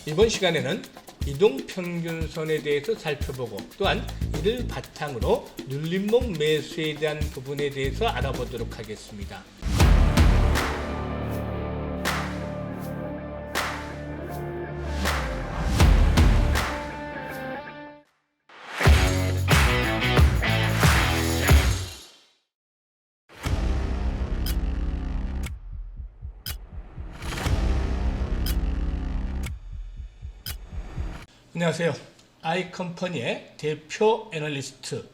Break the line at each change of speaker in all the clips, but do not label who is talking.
이번 시간에는 이동평균선에 대해서 살펴보고 또한 이를 바탕으로 눌림목 매수에 대한 부분에 대해서 알아보도록 하겠습니다. 안녕하세요. 아이컴퍼니의 대표 애널리스트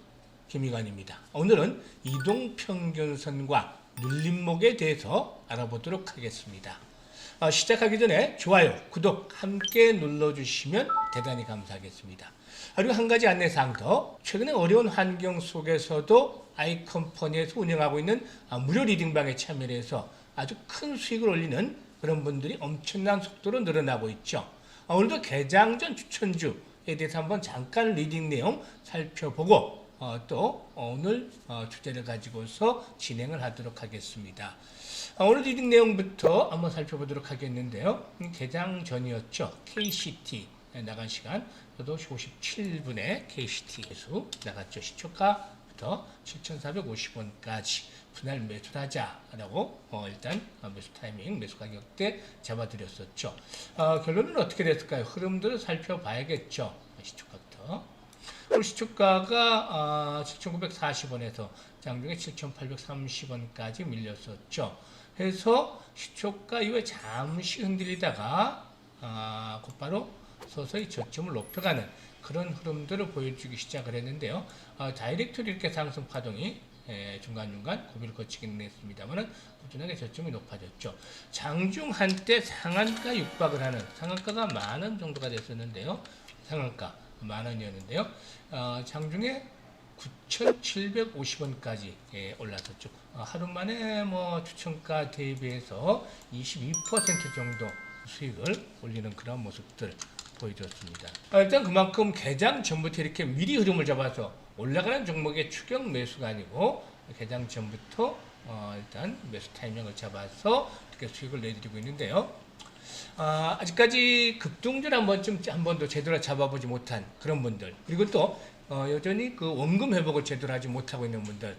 김희관입니다. 오늘은 이동평균선과 눌림목에 대해서 알아보도록 하겠습니다. 시작하기 전에 좋아요, 구독 함께 눌러주시면 대단히 감사하겠습니다. 그리고 한 가지 안내사항 더, 최근에 어려운 환경 속에서도 아이컴퍼니에서 운영하고 있는 무료 리딩방에 참여를 해서 아주 큰 수익을 올리는 그런 분들이 엄청난 속도로 늘어나고 있죠. 오늘도 개장 전 추천주에 대해서 한번 잠깐 리딩 내용 살펴보고 또 오늘 주제를 가지고서 진행을 하도록 하겠습니다. 오늘 리딩 내용부터 한번 살펴보도록 하겠는데요. 개장 전이었죠. KCT 나간 시간 저도 57분에 KCT 매수 나갔죠. 시초가부터 7,450원까지 분할 매수를 하자라고 일단 매수 타이밍, 매수 가격대 잡아드렸었죠. 결론은 어떻게 됐을까요? 흐름들을 살펴봐야겠죠. 시초가부터. 오늘 시초가가 7,940원에서 장중에 7,830원까지 밀렸었죠. 해서 시초가 이후에 잠시 흔들리다가 곧바로 서서히 저점을 높여가는 그런 흐름들을 보여주기 시작을 했는데요. 다이렉트로 이렇게 상승 파동이 중간중간 고비를 거치기는 했습니다만 꾸준하게 저점이 높아졌죠. 장중 한때 상한가 육박을 하는, 상한가가 10,000원 정도가 됐었는데요. 상한가 10,000원이었는데요. 장중에 9,750원까지 올랐었죠. 하루 만에 추천가 대비해서 22% 정도 수익을 올리는 그런 모습들 보여줬습니다. 일단 그만큼 개장 전부터 이렇게 미리 흐름을 잡아서 올라가는 종목의 추격 매수가 아니고 개장 전부터 일단 매수 타이밍을 잡아서 이렇게 수익을 내드리고 있는데요. 아직까지 급등주를 한 번도 제대로 잡아보지 못한 그런 분들, 그리고 또 여전히 그 원금 회복을 제대로 하지 못하고 있는 분들,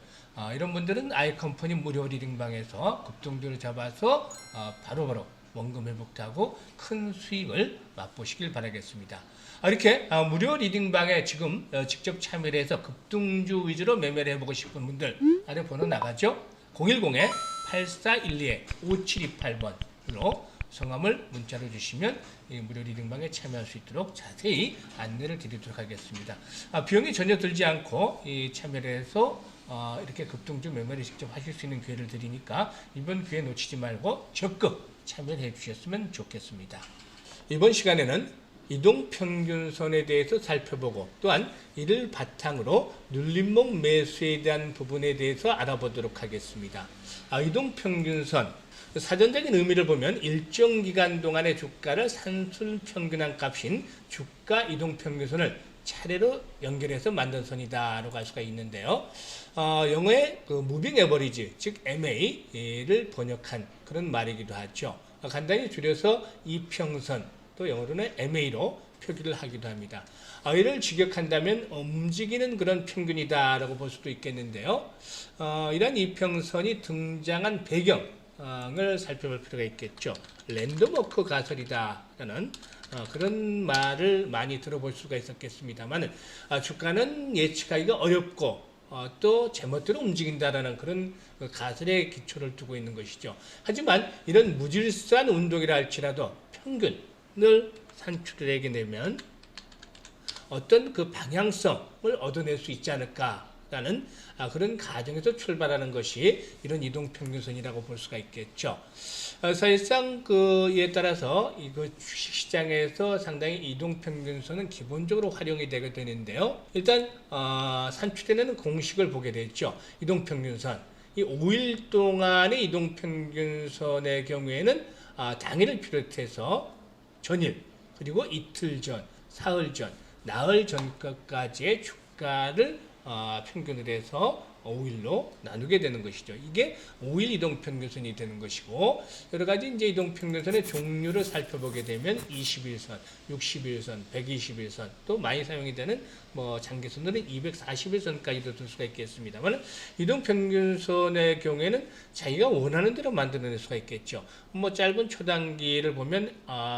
이런 분들은 아이컴퍼니 무료 리딩방에서 급등주를 잡아서 바로바로 원금 회복도 하고 큰 수익을 맛보시길 바라겠습니다. 이렇게 무료 리딩방에 지금 직접 참여를 해서 급등주 위주로 매매를 해보고 싶은 분들 아래 번호 나가죠. 010-8412-5728번으로 성함을 문자로 주시면 이 무료 리딩방에 참여할 수 있도록 자세히 안내를 드리도록 하겠습니다. 비용이 전혀 들지 않고 참여를 해서 이렇게 급등주 매매를 직접 하실 수 있는 기회를 드리니까 이번 기회 놓치지 말고 적극 참여해 주셨으면 좋겠습니다. 이번 시간에는 이동평균선에 대해서 살펴보고 또한 이를 바탕으로 눌림목 매수에 대한 부분에 대해서 알아보도록 하겠습니다. 이동평균선, 사전적인 의미를 보면 일정 기간 동안의 주가를 산술평균한 값인 주가 이동평균선을 차례로 연결해서 만든 선이다라고 할 수가 있는데요. 영어의 그 무빙 에버리지, 즉 MA를 번역한 그런 말이기도 하죠. 간단히 줄여서 이평선, 또 영어로는 MA로 표기를 하기도 합니다. 이를 직역한다면 움직이는 그런 평균이다라고 볼 수도 있겠는데요. 이러한 이평선이 등장한 배경을 살펴볼 필요가 있겠죠. 랜덤워크 가설이다라는 그런 말을 많이 들어볼 수가 있었겠습니다만 주가는 예측하기가 어렵고 또 제멋대로 움직인다라는 그런 가설의 기초를 두고 있는 것이죠. 하지만 이런 무질서한 운동이라 할지라도 평균을 산출하게 되면 어떤 그 방향성을 얻어낼 수 있지 않을까라는 그런 가정에서 출발하는 것이 이런 이동평균선이라고 볼 수가 있겠죠. 사실상 이에 따라서 이거 주식시장에서 상당히 이동평균선은 기본적으로 활용이 되게 되는데요. 일단 산출되는 공식을 보게 되죠. 이동평균선, 이 5일 동안의 이동평균선의 경우에는 당일을 비롯해서 전일, 그리고 이틀 전, 사흘 전, 나흘 전까지의 주가를 평균을 해서 5일로 나누게 되는 것이죠. 이게 5일 이동평균선이 되는 것이고, 여러 가지 이제 이동평균선의 종류를 살펴보게 되면 21선, 61선, 121선, 또 많이 사용이 되는 뭐 장기선들은 241선까지도 둘 수가 있겠습니다만, 이동평균선의 경우에는 자기가 원하는 대로 만들어낼 수가 있겠죠. 뭐 짧은 초단기를 보면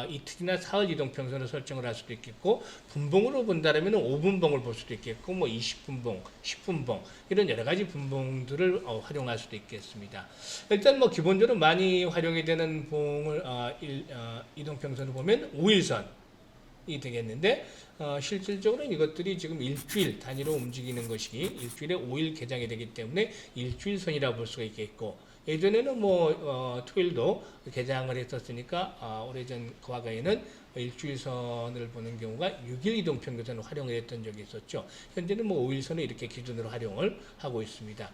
이틀이나 사흘 이동평균선을 설정을 할 수도 있겠고, 분봉으로 본다면 5분봉을 볼 수도 있겠고, 뭐 20분봉, 10분봉 이런 여러 가지 분봉들을 활용할 수도 있겠습니다. 일단 뭐 기본적으로 많이 활용이 되는 봉을 이동평선을 보면 5일선이 되겠는데, 실질적으로는 이것들이 지금 일주일 단위로 움직이는 것이 일주일에 5일 개장이 되기 때문에 일주일선이라고 볼 수가 있겠고, 예전에는 뭐 토일도 개장을 했었으니까 오래전 과거에는 일주일선을 보는 경우가 6일 이동평균선을 활용을 했던 적이 있었죠. 현재는 뭐 5일선을 이렇게 기준으로 활용을 하고 있습니다.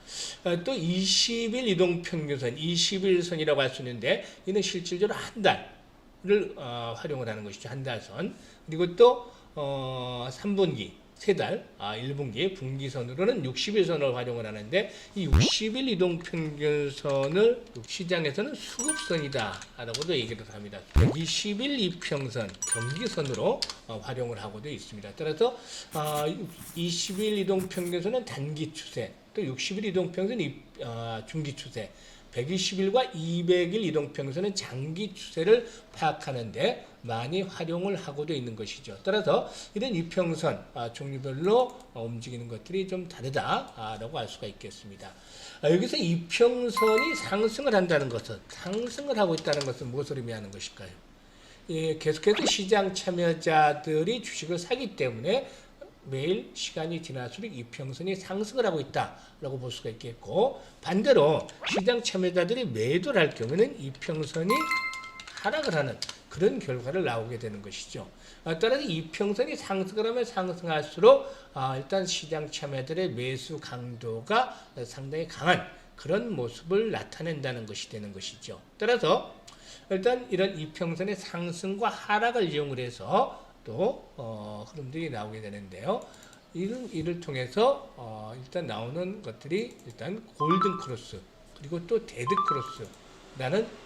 또 20일 이동평균선, 21선이라고 할 수 있는데, 이는 실질적으로 한 달을 활용을 하는 것이죠. 한 달선. 그리고 또 3분기, 3달, 1분기, 분기선으로는 60일선을 활용을 하는데, 이 60일 이동평균선을 시장에서는 수급선이다 라고도 얘기를 합니다. 120일 이평선, 경기선으로 활용을 하고도 있습니다. 따라서 20일 이동평균선은 단기 추세, 또 60일 이동평균선은 중기 추세, 120일과 200일 이동평균선은 장기 추세를 파악하는데 많이 활용을 하고도 있는 것이죠. 따라서 이런 이평선 종류별로 움직이는 것들이 좀 다르다라고 알 수가 있겠습니다. 여기서 이평선이 상승을 한다는 것은, 상승을 하고 있다는 것은 무엇을 의미하는 것일까요? 계속해서 시장 참여자들이 주식을 사기 때문에 매일 시간이 지날수록 이평선이 상승을 하고 있다라고 볼 수가 있겠고, 반대로 시장 참여자들이 매도를 할 경우는 이평선이 하락을 하는 그런 결과를 나오게 되는 것이죠. 따라서 이평선이 상승을 하면 상승할수록 일단 시장 참여자들의 매수 강도가 상당히 강한 그런 모습을 나타낸다는 것이 되는 것이죠. 따라서 일단 이런 이평선의 상승과 하락을 이용을 해서 또 흐름들이 나오게 되는데요. 이를 통해서 일단 나오는 것들이 일단 골든 크로스, 그리고 또 데드 크로스라는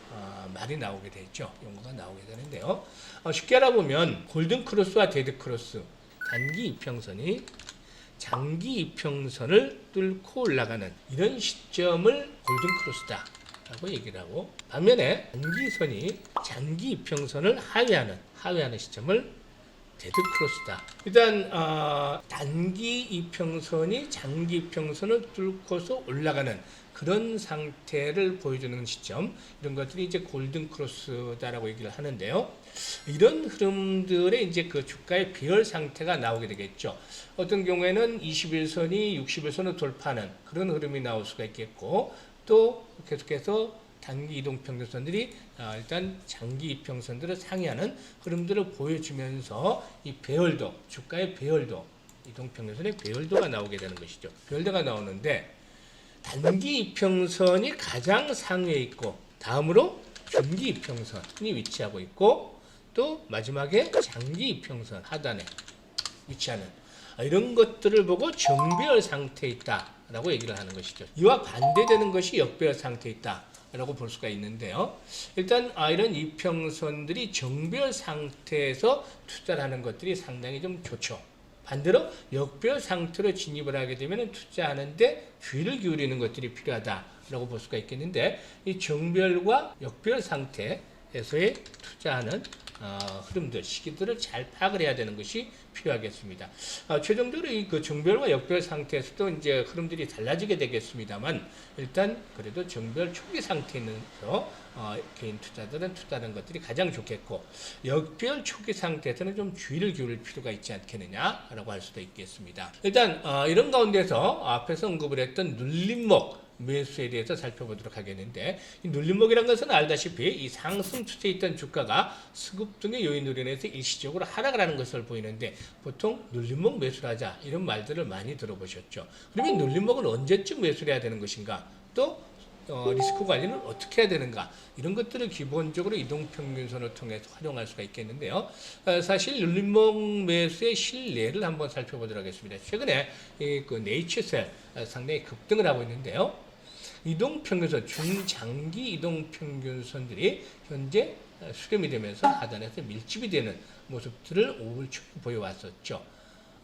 말이 나오게 되죠. 용어가 나오게 되는데요. 쉽게 알아보면 골든 크로스와 데드 크로스, 단기 이평선이 장기 이평선을 뚫고 올라가는 이런 시점을 골든 크로스다 라고 얘기를 하고, 반면에 단기선이 장기 이평선을 하회하는 시점을 데드 크로스다. 일단 단기 이평선이 장기 이평선을 뚫고서 올라가는 그런 상태를 보여주는 시점, 이런 것들이 이제 골든 크로스다라고 얘기를 하는데요. 이런 흐름들의 이제 그 주가의 배열 상태가 나오게 되겠죠. 어떤 경우에는 21선이 60일선을 돌파하는 그런 흐름이 나올 수가 있겠고, 또 계속해서 단기 이동평균선들이 일단 장기 이평선들을 상회하는 흐름들을 보여주면서 이 배열도, 주가의 배열도, 이동평균선의 배열도가 나오게 되는 것이죠. 배열도가 나오는데, 단기 이평선이 가장 상위에 있고, 다음으로 중기 이평선이 위치하고 있고, 또 마지막에 장기 이평선 하단에 위치하는 이런 것들을 보고 정배열 상태에 있다라고 얘기를 하는 것이죠. 이와 반대되는 것이 역배열 상태에 있다 라고 볼 수가 있는데요. 일단 이런 이평선들이 정배열 상태에서 투자를 하는 것들이 상당히 좀 좋죠. 반대로 역배열 상태로 진입을 하게 되면 투자하는데 주의를 기울이는 것들이 필요하다라고 볼 수가 있겠는데, 이 정배열과 역배열 상태에서의 투자하는 흐름들, 시기들을 잘 파악을 해야 되는 것이 필요하겠습니다. 최종적으로 이 그 정배열과 역배열 상태에서도 이제 흐름들이 달라지게 되겠습니다만, 일단 그래도 정배열 초기 상태에서 개인 투자들은 투자하는 것들이 가장 좋겠고, 역배열 초기 상태에서는 좀 주의를 기울일 필요가 있지 않겠느냐라고 할 수도 있겠습니다. 일단 이런 가운데서 앞에서 언급을 했던 눌림목 매수에 대해서 살펴보도록 하겠는데, 이 눌림목이라는 것은 알다시피 이 상승 추세에 있던 주가가 수급 등의 요인으로 인해서 일시적으로 하락을 하는 것을 보이는데, 보통 눌림목 매수를 하자 이런 말들을 많이 들어보셨죠. 그러면 눌림목은 언제쯤 매수를 해야 되는 것인가? 또 리스크 관리는 어떻게 해야 되는가 이런 것들을 기본적으로 이동평균선을 통해서 활용할 수가 있겠는데요. 사실 눌림목 매수의 실례를 한번 살펴보도록 하겠습니다. 최근에 그 네이처셀 상당히 급등을 하고 있는데요. 이동평균선, 중장기 이동평균선들이 현재 수렴이 되면서 하단에서 밀집이 되는 모습들을 5월 초에 보여왔었죠.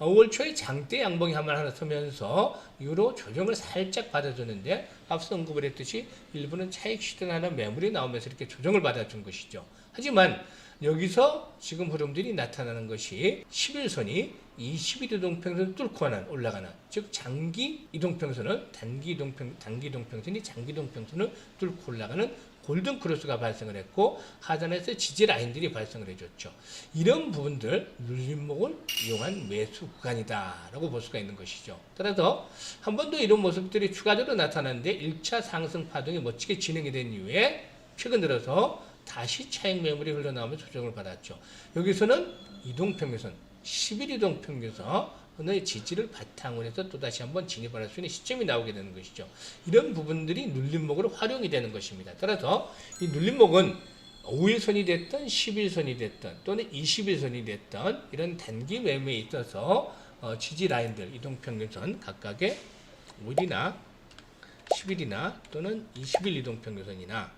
5월 초에 장대 양봉이 한번 하나 서면서 이후로 조정을 살짝 받아줬는데 앞서 언급을 했듯이 일부는 차익 실현하는 매물이 나오면서 이렇게 조정을 받아준 것이죠. 하지만 여기서 지금 흐름들이 나타나는 것이 11선이 20일 이동평선을 뚫고 올라가는, 즉 장기 이동평선은 단기 이동평선이 장기 이동평선을 뚫고 올라가는 골든 크로스가 발생을 했고 하단에서 지지 라인들이 발생을 해줬죠. 이런 부분들 눌림목을 이용한 매수 구간이다라고 볼 수가 있는 것이죠. 따라서 한 번 더 이런 모습들이 추가적으로 나타났는데 1차 상승 파동이 멋지게 진행이 된 이후에 최근 들어서 다시 차익 매물이 흘러나오면서 조정을 받았죠. 여기서는 이동평균선 10일 이동평균선의 지지를 바탕으로 해서 또다시 한번 진입을 할 수 있는 시점이 나오게 되는 것이죠. 이런 부분들이 눌림목으로 활용이 되는 것입니다. 따라서 이 눌림목은 5일선이 됐든 10일선이 됐든 또는 20일선이 됐든 이런 단기 매매에 있어서 지지 라인들 이동평균선 각각의 5일이나 10일이나 또는 20일 이동평균선이나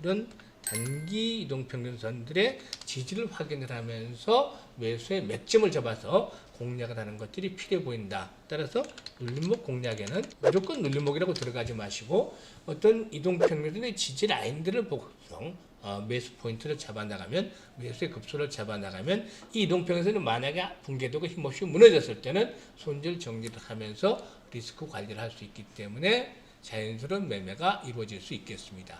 이런 단기 이동평균선들의 지지를 확인을 하면서 매수의 맥점을 잡아서 공략을 하는 것들이 필요해 보인다. 따라서 눌림목 공략에는 무조건 눌림목이라고 들어가지 마시고 어떤 이동평균선의 지지 라인들을 보고서 매수 포인트를 잡아나가면 매수의 급소를 잡아나가면 이 이동평균선이 만약에 붕괴되고 힘없이 무너졌을 때는 손절 정리를 하면서 리스크 관리를 할 수 있기 때문에 자연스러운 매매가 이루어질 수 있겠습니다.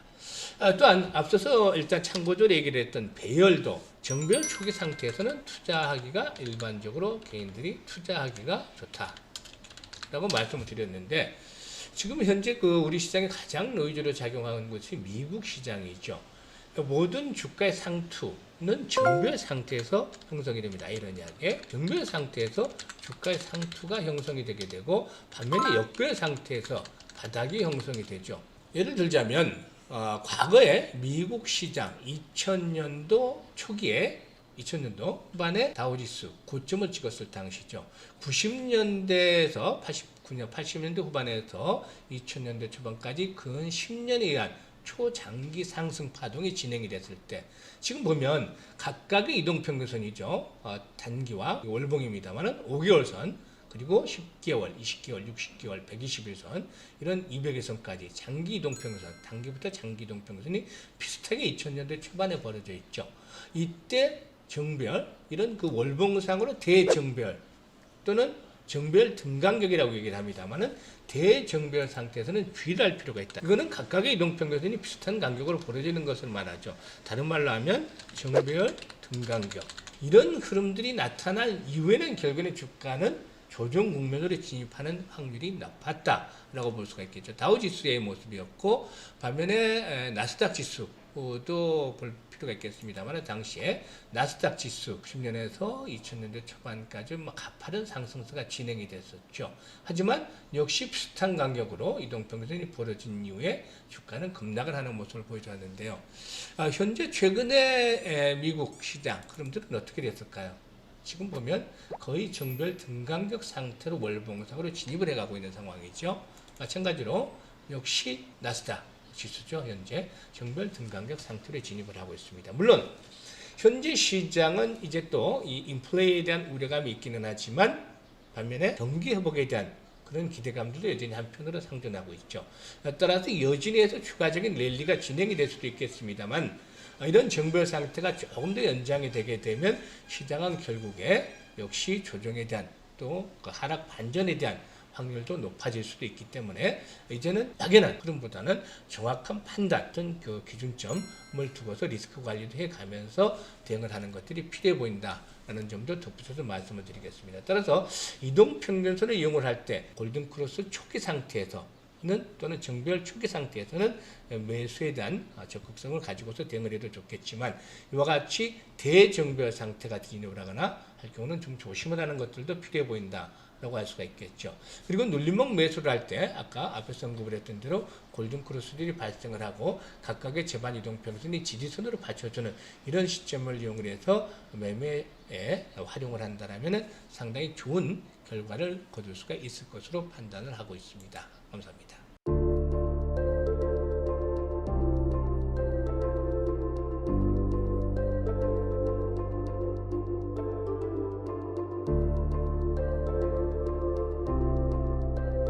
또한 앞서서 일단 참고적으로 얘기를 했던 배열도 정배열 초기 상태에서는 투자하기가 일반적으로 개인들이 투자하기가 좋다라고 말씀을 드렸는데 지금 현재 우리 시장에 가장 노이즈로 작용하는 것이 미국 시장이죠. 모든 주가의 상투는 정배열 상태에서 형성이 됩니다. 아이러니하게 정배열 상태에서 주가의 상투가 형성이 되게 되고 반면에 역배열 상태에서 바닥이 형성이 되죠. 예를 들자면 과거에 미국 시장 2000년도 초기에 2000년도 후반에 다우지수 고점을 찍었을 당시죠. 90년대에서 80년대 후반에서 2000년대 초반까지 근 10년에 의한 초장기 상승 파동이 진행이 됐을 때 지금 보면 각각의 이동평균선이죠. 단기와 월봉입니다만은 5개월선 그리고 10개월, 20개월, 60개월, 120일선 이런 200일선까지 장기 이동평균선, 단기부터 장기 이동평균선이 비슷하게 2000년대 초반에 벌어져 있죠. 이때 정배열, 이런 월봉상으로 대정배열 또는 정배열 등간격이라고 얘기를 합니다만은 대정배열 상태에서는 주의를 할 필요가 있다. 이거는 각각의 이동평균선이 비슷한 간격으로 벌어지는 것을 말하죠. 다른 말로 하면 정배열 등간격. 이런 흐름들이 나타날 이후에는 결국에는 주가는 조정 국면으로 진입하는 확률이 높았다라고 볼 수가 있겠죠. 다우지수의 모습이었고 반면에 나스닥 지수도 볼 필요가 있겠습니다만 당시에 나스닥 지수 90년에서 2000년대 초반까지 가파른 상승세가 진행이 됐었죠. 하지만 역시 비슷한 간격으로 이동평균선이 벌어진 이후에 주가는 급락을 하는 모습을 보여줬는데요. 현재 최근에 미국 시장 흐름들은 어떻게 됐을까요? 지금 보면 거의 정배열 등간격 상태로 월봉상으로 진입을 해가고 있는 상황이죠. 마찬가지로 역시 나스닥 지수죠. 현재 정배열 등간격 상태로 진입을 하고 있습니다. 물론 현재 시장은 이제 또 이 인플레이에 대한 우려감이 있기는 하지만 반면에 경기 회복에 대한 그런 기대감들도 여전히 한편으로 상존하고 있죠. 따라서 여진에서 추가적인 랠리가 진행이 될 수도 있겠습니다만 이런 정배열 상태가 조금 더 연장이 되게 되면 시장은 결국에 역시 조정에 대한 또 하락 반전에 대한 확률도 높아질 수도 있기 때문에 이제는 막연한 흐름보다는 정확한 판단 어떤 기준점을 두고서 리스크 관리도 해가면서 대응을 하는 것들이 필요해 보인다라는 점도 덧붙여서 말씀을 드리겠습니다. 따라서 이동평균선을 이용을 할 때 골든크로스 초기 상태에서 또는 정배열 초기 상태에서는 매수에 대한 적극성을 가지고서 대응을 해도 좋겠지만 이와 같이 대정배열 상태가 진입을 하거나 할 경우는 좀 조심을 하는 것들도 필요해 보인다 라고 할 수가 있겠죠. 그리고 눌림목 매수를 할 때 아까 앞에서 언급을 했던 대로 골든 크로스들이 발생을 하고 각각의 재반 이동평선이 지지선으로 받쳐주는 이런 시점을 이용을 해서 매매에 활용을 한다면 상당히 좋은 결과를 거둘 수가 있을 것으로 판단을 하고 있습니다. 감사합니다.